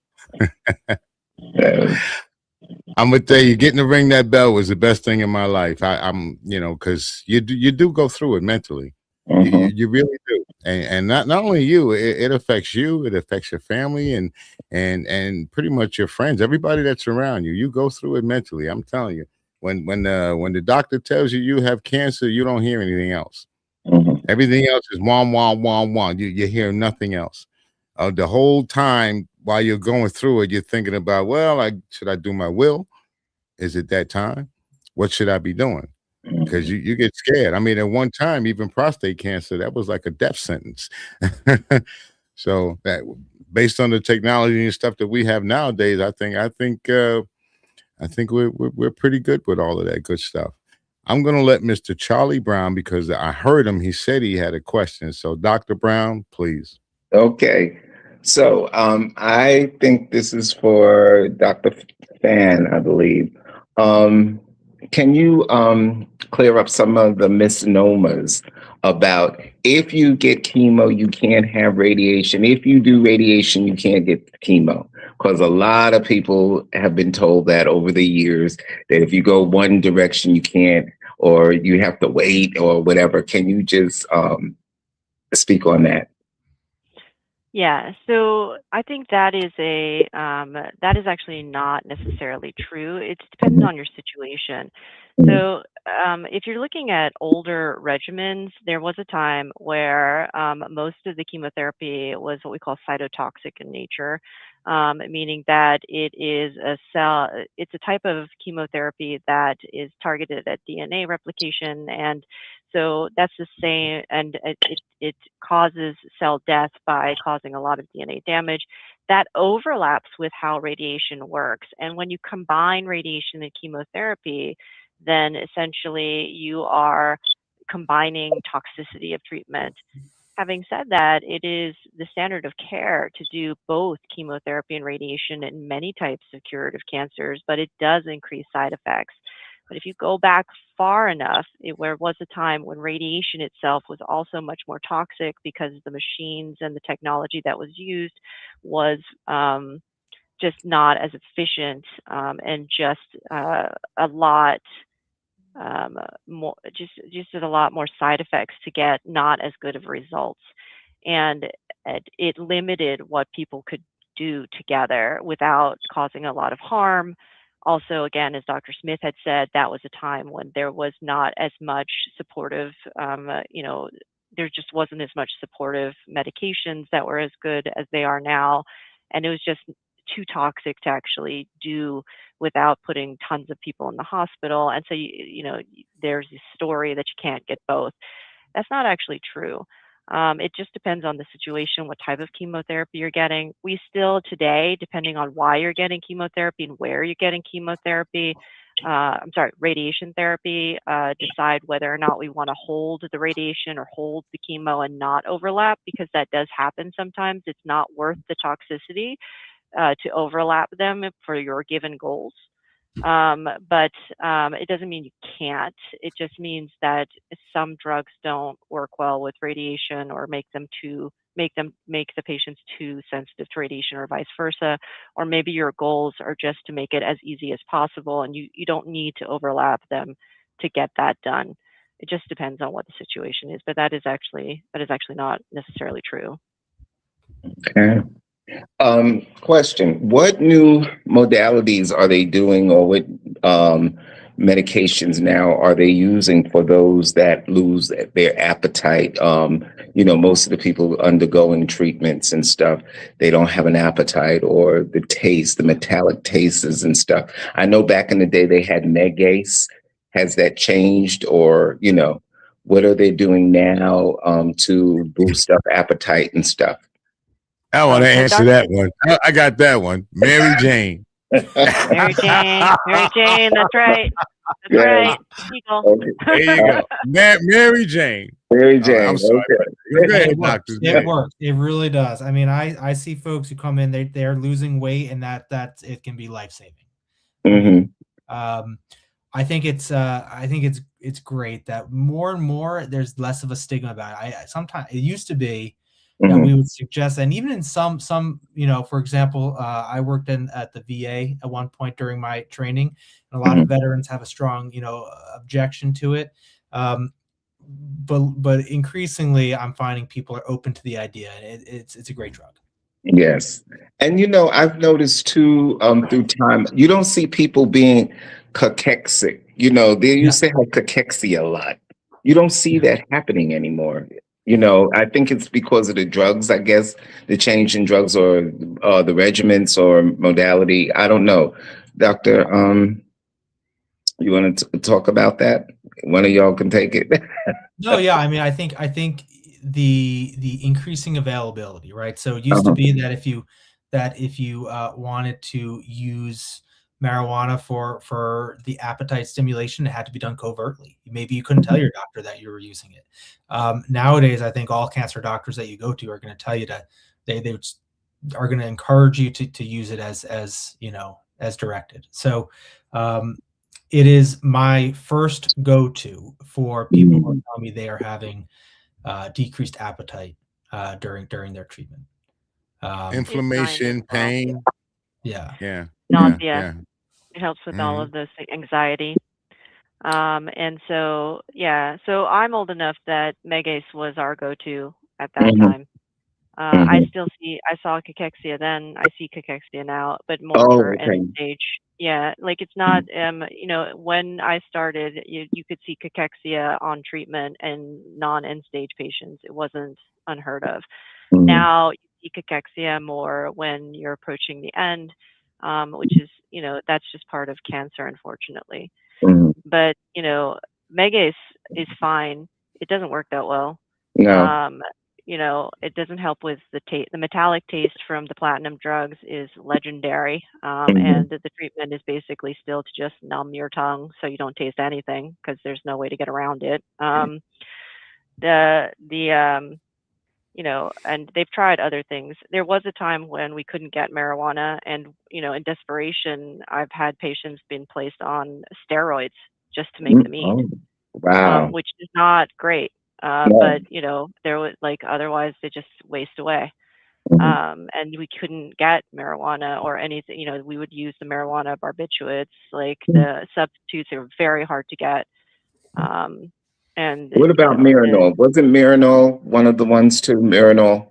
I'm gonna tell you, getting to ring that bell was the best thing in my life. I'm, because you do go through it mentally. You really do, and not only you, it affects you, it affects your family, and pretty much your friends, everybody that's around you. You go through it mentally. I'm telling you, when the doctor tells you you have cancer, you don't hear anything else. Everything else is wah wah wah wah. You hear nothing else. The whole time while you're going through it, you're thinking about, well, should I do my will? Is it that time? What should I be doing? Because you get scared. I mean, at one time, even prostate cancer, that was like a death sentence. So that, based on the technology and stuff that we have nowadays, I think we're pretty good with all of that good stuff. I'm gonna let Mr. Charlie Brown, because I heard him. He said he had a question. So, Dr. Brown, please. Okay. So I think this is for Dr. Fan, I believe. Can you clear up some of the misnomers about, if you get chemo, you can't have radiation. If you do radiation, you can't get chemo. Because a lot of people have been told that over the years, that if you go one direction, you can't, or you have to wait or whatever. Can you just speak on that? yeah. So I think that is actually not necessarily true. It's dependent on your situation. So if you're looking at older regimens, there was a time where most of the chemotherapy was what we call cytotoxic in nature, meaning that it's a type of chemotherapy that is targeted at DNA replication, and so that's the same, and it causes cell death by causing a lot of DNA damage. That overlaps with how radiation works. And when you combine radiation and chemotherapy, then essentially you are combining toxicity of treatment. Having said that, it is the standard of care to do both chemotherapy and radiation in many types of curative cancers, but it does increase side effects. But if you go back far enough, where was a time when radiation itself was also much more toxic because the machines and the technology that was used was just not as efficient, and just a lot more, just a lot more side effects to get not as good of results. And it limited what people could do together without causing a lot of harm. Also, again, as Dr. Smith had said, that was a time when there was not as much supportive, there just wasn't as much supportive medications that were as good as they are now. And it was just too toxic to actually do without putting tons of people in the hospital. And so, there's this story that you can't get both. That's not actually true. It just depends on the situation, what type of chemotherapy you're getting. We still today, depending on why you're getting chemotherapy and where you're getting chemotherapy, radiation therapy, decide whether or not we want to hold the radiation or hold the chemo and not overlap, because that does happen sometimes. It's not worth the toxicity to overlap them for your given goals. But it doesn't mean you can't. It just means that some drugs don't work well with radiation, or make the patients too sensitive to radiation, or vice versa. Or maybe your goals are just to make it as easy as possible, and you don't need to overlap them to get that done. It just depends on what the situation is. But that is actually not necessarily true. Okay. Question: what new modalities are they doing, or what medications now are they using for those that lose their appetite? Most of the people undergoing treatments and stuff, they don't have an appetite, or the taste, the metallic tastes and stuff. I know back in the day they had Megace. Has that changed, or what are they doing now to boost up appetite and stuff? I want to answer that one. I got that one. Mary Jane. Mary Jane, that's right. That's right. Eagle. Okay. There you go. Mary Jane. Mary Jane. I'm sorry. Okay. Go ahead, It works. doctor. It works. It really does. I mean, I see folks who come in, they're losing weight, and that it can be life saving. Mm-hmm. I think it's great that more and more there's less of a stigma about it. Sometimes it used to be that we would suggest, and even in some, for example, I worked at the VA at one point during my training, and a lot of veterans have a strong, objection to it. But increasingly, I'm finding people are open to the idea, and it's a great drug. Yes. And I've noticed too, through time, you don't see people being cachexic. They used to have cachexia a lot. You don't see that happening anymore. I think it's because of the drugs, I guess, the change in drugs, or the regimens or modality. I don't know. Doctor, you want to talk about that? One of y'all can take it. No, yeah. I mean, I think the increasing availability, right? So it used to be that if you wanted to use marijuana for the appetite stimulation, it had to be done covertly. Maybe you couldn't tell your doctor that you were using it. Nowadays, I think all cancer doctors that you go to are going to tell you that they are going to encourage you to use it as directed. So it is my first go-to for people who tell me they are having decreased appetite during their treatment. Inflammation, pain. Yeah. Nausea. Yeah. It helps with all of this anxiety. And so I'm old enough that Megace was our go-to at that time. I saw cachexia then, I see cachexia now, but more for end stage. Yeah, like it's not, when I started, you could see cachexia on treatment and non-end stage patients. It wasn't unheard of. Now you see cachexia more when you're approaching the end, which is, that's just part of cancer, unfortunately. But, Megace is fine. It doesn't work that well. No. it doesn't help with the taste. The metallic taste from the platinum drugs is legendary, and the treatment is basically still to just numb your tongue so you don't taste anything because there's no way to get around it. And they've tried other things. There was a time when we couldn't get marijuana, and in desperation, I've had patients been placed on steroids just to make them eat, Oh, wow. which is not great. Yeah. But there was otherwise they just waste away. And we couldn't get marijuana or anything. We would use the marijuana barbiturates. The substitutes are very hard to get. And What about Marinol? Wasn't Marinol one of the ones too? Marinol?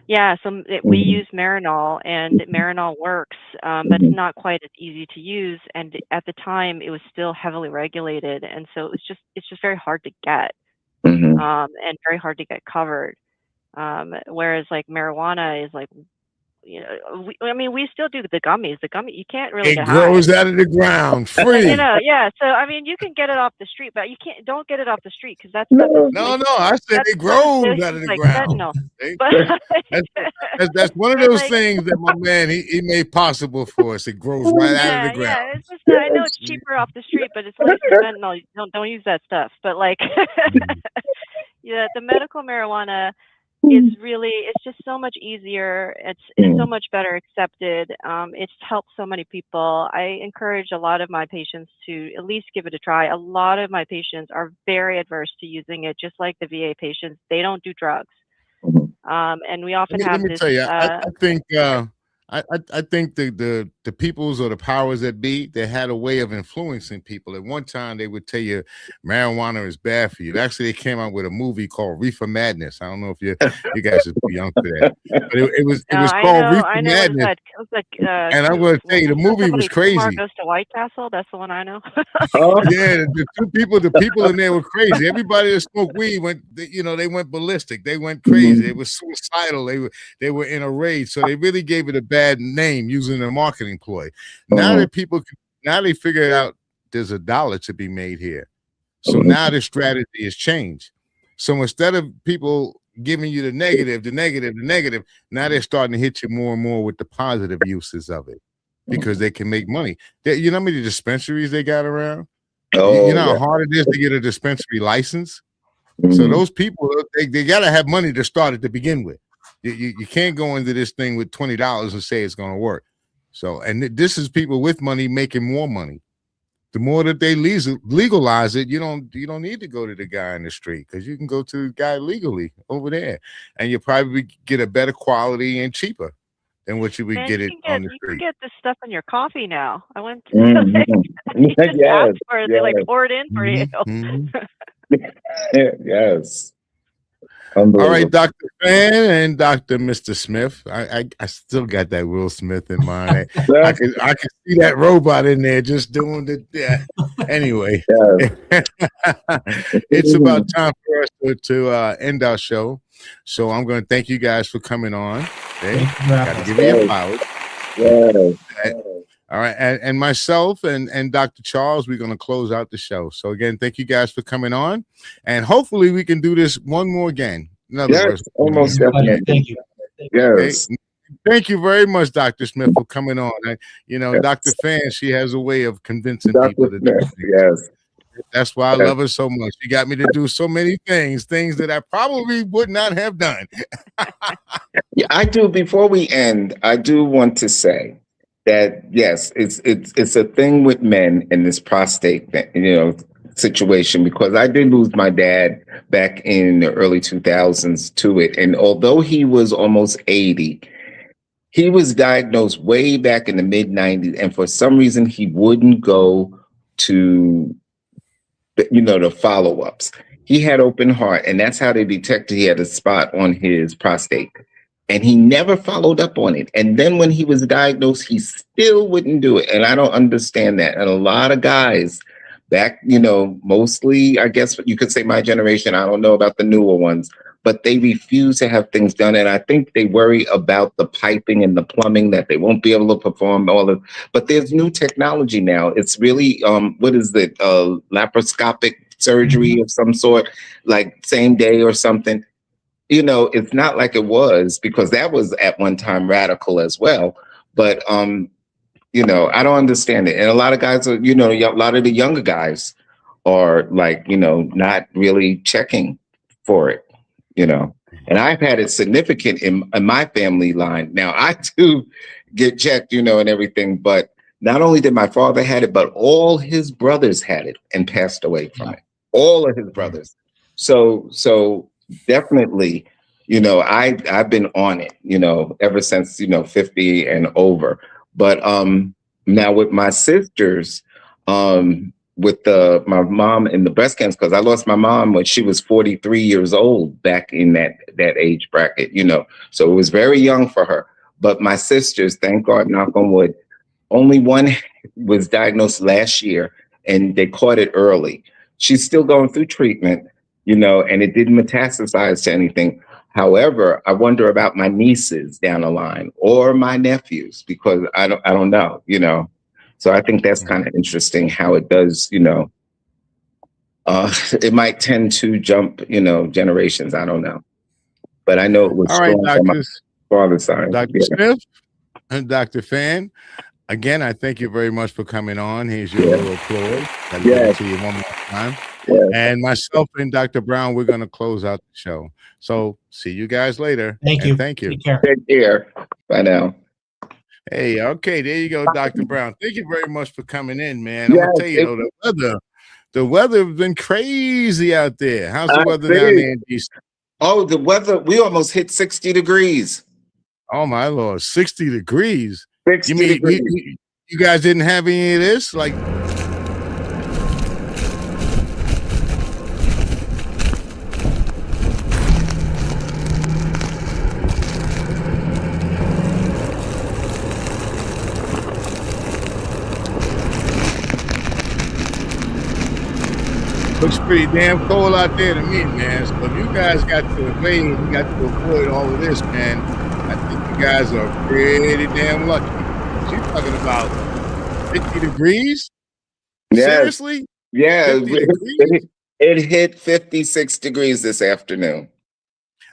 Yeah, so we use Marinol, and Marinol works, but it's not quite as easy to use. And at the time, it was still heavily regulated, and so it's just very hard to get, and very hard to get covered. Whereas marijuana is we still do the gummies. The gummy you can't really It get grows high. out of the ground free. Yeah. So you can get it off the street, but don't get it off the street because that's No. No, I said it grows out of the ground. That's one of those things that my man he made possible for us. It grows right out of the ground. Yeah, it's just I know it's cheaper off the street, but it's less fentanyl. Don't use that stuff. But the medical marijuana is it's just so much easier. It's so much better accepted. It's helped so many people. I encourage a lot of my patients to at least give it a try. A lot of my patients are very adverse to using it, just like the VA patients. They don't do drugs. And we often have let me this. tell you, I think the peoples or the powers that be, they had a way of influencing people. At one time, they would tell you marijuana is bad for you. Actually, they came out with a movie called Reefer Madness. I don't know if you guys are too young for that, but it was called Reefer Madness. And I'm going to tell you, the movie was crazy. Goes to White Castle. That's the one I know. Yeah, the people in there were crazy. Everybody that smoked weed they went ballistic. They went crazy. They were suicidal. They were in a rage. So they really gave it a bad name using a marketing ploy. Now that now they figured out there's $1 to be made here. So now the strategy has changed. So instead of people giving you the negative, now they're starting to hit you more and more with the positive uses of it because they can make money. You know how many dispensaries they got around? You know how hard it is to get a dispensary license? So those people, they got to have money to start at to begin with. You can't go into this thing with $20 and say it's going to work. So, and this is people with money making more money. The more that they legalize it, you don't need to go to the guy in the street because you can go to the guy legally over there, and you probably get a better quality and cheaper than what you would get it on the street. You can get this stuff in your coffee now. I went to you just asked for it, they pour it in for you. Yes. All right, Dr. Fan and Dr. Mr. Smith. I still got that Will Smith in mind. I can see that robot in there just doing the anyway. It's about time for us to end our show. So I'm going to thank you guys for coming on. Okay? Got to give you a flowers. All right, and myself and Dr. Charles, we're going to close out the show. So again, thank you guys for coming on, and hopefully we can do this one more again. In other words, almost definitely. Thank you. Yes. Okay. Thank you very much, Dr. Smith, for coming on. Dr. Fan, she has a way of convincing people to do things. Yes. That's why I love her so much. She got me to do so many things that I probably would not have done. Yeah, I do. Before we end, I do want to say that yes, it's a thing with men in this prostate, situation, because I did lose my dad back in the early 2000s to it, and although he was almost 80, he was diagnosed way back in the mid 90s, and for some reason he wouldn't go to the follow-ups. He had open heart, and that's how they detected he had a spot on his prostate. And he never followed up on it. And then when he was diagnosed, he still wouldn't do it. And I don't understand that. And a lot of guys back, mostly, I guess you could say my generation, I don't know about the newer ones, but they refuse to have things done. And I think they worry about the piping and the plumbing that they won't be able to perform all of. But there's new technology now. It's really, what is it? Laparoscopic surgery of some sort, like same day or something. you know, it's not like it was, because that was at one time radical as well. But you know, I don't understand it. And a lot of guys are, you know, a lot of the younger guys are like, you know, not really checking for it, you know. And I've had it significant in my family line. Now I too get checked, you know, and everything, but not only did my father had it, but all his brothers had it and passed away from it. All of his brothers. So definitely, you know, I've been on it, you know, ever since, you know, 50 and over. But now with my sisters, with my mom and the breast cancer, because I lost my mom when she was 43 years old back in that age bracket, you know, so it was very young for her. But my sisters, thank God, knock on wood, only one was diagnosed last year, and they caught it early. She's still going through treatment, you know, and it didn't metastasize to anything. However, I wonder about my nieces down the line or my nephews, because I don't know, you know. So I think that's kind of interesting how it does, you know. It might tend to jump, you know, generations. I don't know, but I know it was All right, strong from my father's side. Dr. Smith and Dr. Fan. Again, I thank you very much for coming on. Here's your little applause. I'll give it to you one more time. And myself and Dr. Brown, we're going to close out the show. So see you guys later. Thank you. Thank you. Take care. Take care. Bye now. Hey, okay, there you go, Dr. Brown. Thank you very much for coming in, man. I'm gonna tell you though, the weather has been crazy out there. How's the weather down there in DC? Oh, the weather, we almost hit 60 degrees. Oh my Lord, 60 degrees. 60 you mean degrees. you guys didn't have any of this? Like, looks pretty damn cold out there to me, man. So if you guys got to evade, you got to avoid all of this, man. I think you guys are pretty damn lucky. She's talking about 50 degrees? Yes. Seriously? Yeah, 50 degrees? it hit 56 degrees this afternoon.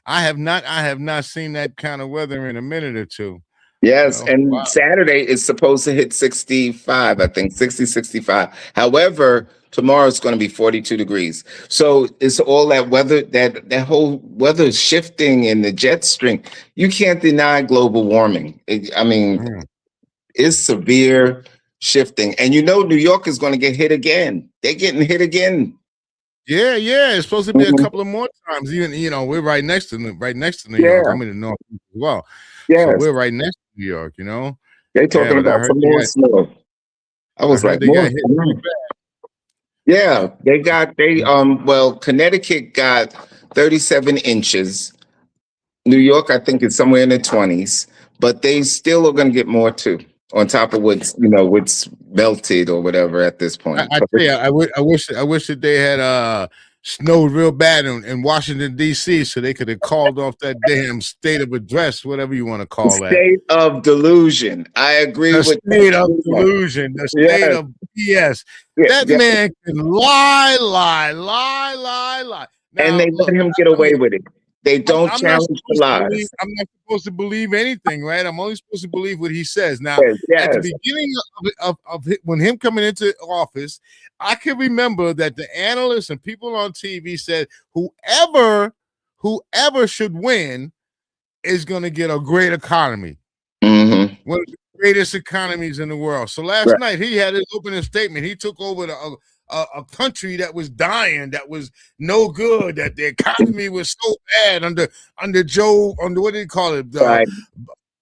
I have not seen that kind of weather in a minute or two. Yes, You know? and Wow. Saturday is supposed to hit 65, I think, 60, 65. However, tomorrow it's going to be 42 degrees. So it's all that weather, that whole weather shifting and the jet stream. You can't deny global warming. It's severe shifting. And you know, New York is going to get hit again. They're getting hit again. Yeah, it's supposed to be a couple of more times. Even, you know, we're right next to New York. I'm in the north as well. Yes. So we're right next to New York, you know. They're talking about some more snow. I was like, they got hit pretty bad. Yeah, well, Connecticut got 37 inches. New York, I think, is somewhere in the 20s, but they still are going to get more too, on top of what's melted or whatever at this point. I tell you, I wish that they had snowed real bad in Washington, D.C., so they could have called off that damn state of address, whatever you want to call that. State of delusion. I agree with the state of delusion, the state of BS. That man can lie. Now, and they let him get away with it. They don't challenge the lies. I'm not supposed to believe anything, right? I'm only supposed to believe what he says. Now, yes. At the beginning of when him coming into office, I can remember that the analysts and people on TV said whoever should win is going to get a great economy. Mm-hmm. One of the greatest economies in the world. So last night he had his opening statement. He took over a country that was dying, that was no good, that the economy was so bad under what do you call it?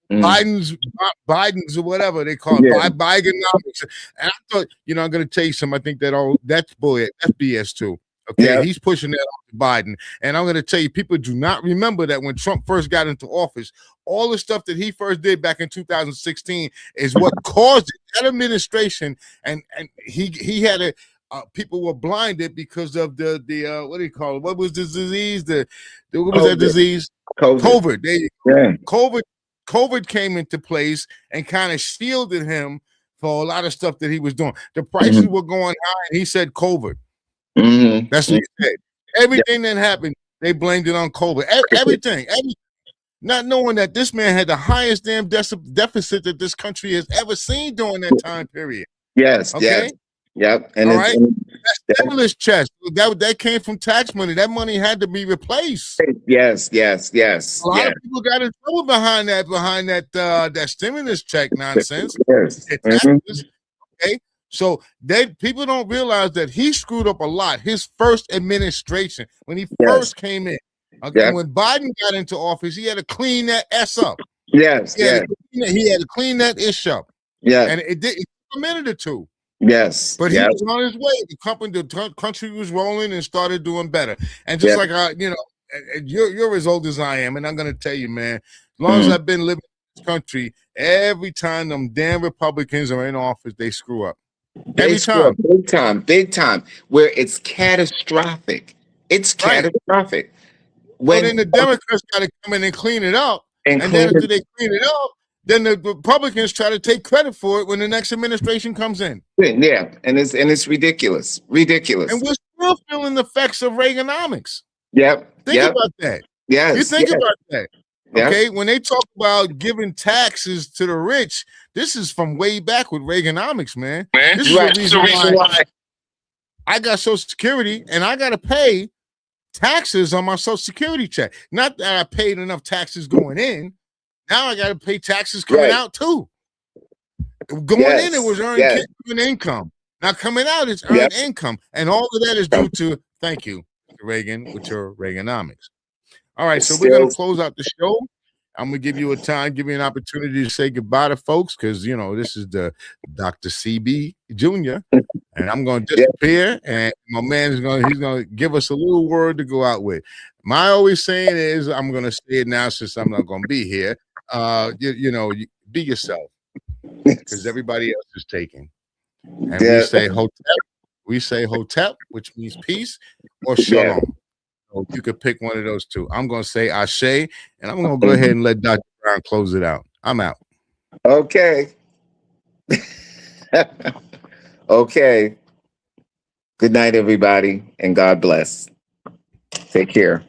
Biden's or whatever they call it, Bidenomics. And I thought, I'm going to tell you something. I think that's BS too. Okay, he's pushing that off to Biden. And I'm going to tell you, people do not remember that when Trump first got into office, all the stuff that he first did back in 2016 is what caused it. That administration, and he had a people were blinded because of the what do you call it? What was the disease? What was that disease? COVID. There you go. Yeah. COVID came into place and kind of shielded him for a lot of stuff that he was doing. The prices were going high, and he said COVID. Mm-hmm. That's what he said. Everything that happened, They blamed it on COVID. Everything. Not knowing that this man had the highest damn deficit that this country has ever seen during that time period. Yes, Okay. yes. Yep. And All it's right. That stimulus check that came from tax money. That money had to be replaced. yes. A lot of people got in trouble behind that stimulus check nonsense. Yes. Taxes, okay. So people don't realize that he screwed up a lot. His first administration, when he first came in, okay, when Biden got into office, he had to clean that S up. Yes, he had to clean that ish up. Yeah. And it took a minute or two. Yes. But he was on his way. The country was rolling and started doing better. And just like you're as old as I am, and I'm gonna tell you, man, as long as I've been living in this country, every time them damn Republicans are in office, they screw up. Every time. Big time. Where it's catastrophic. It's catastrophic. When then the Democrats got to come in and clean it up. And then after they clean it up, then the Republicans try to take credit for it when the next administration comes in. Yeah, and it's ridiculous. And we're still feeling the effects of Reaganomics. Yep. Think about that. Yes. You think about that. Okay, when they talk about giving taxes to the rich, this is from way back with Reaganomics, man. This is the reason why I got Social Security and I got to pay taxes on my Social Security check. Not that I paid enough taxes going in. Now I got to pay taxes coming out too. Going in, it was earned income. Now coming out, it's earned income, and all of that is due to thank you, Mr. Reagan, with your Reaganomics. All right, so we're gonna close out the show. I'm gonna give you an opportunity to say goodbye to folks because this is the Dr. CB Jr. and I'm gonna disappear, and my man he's gonna give us a little word to go out with. My always saying is I'm gonna say it now since I'm not gonna be here. Be yourself because everybody else is taking. And we say hotel, which means peace, or shalom. So you could pick one of those two. I'm gonna say ashe, and I'm gonna go ahead and let Dr. Brown close it out. I'm out. Okay. Okay. Good night, everybody, and God bless. Take care.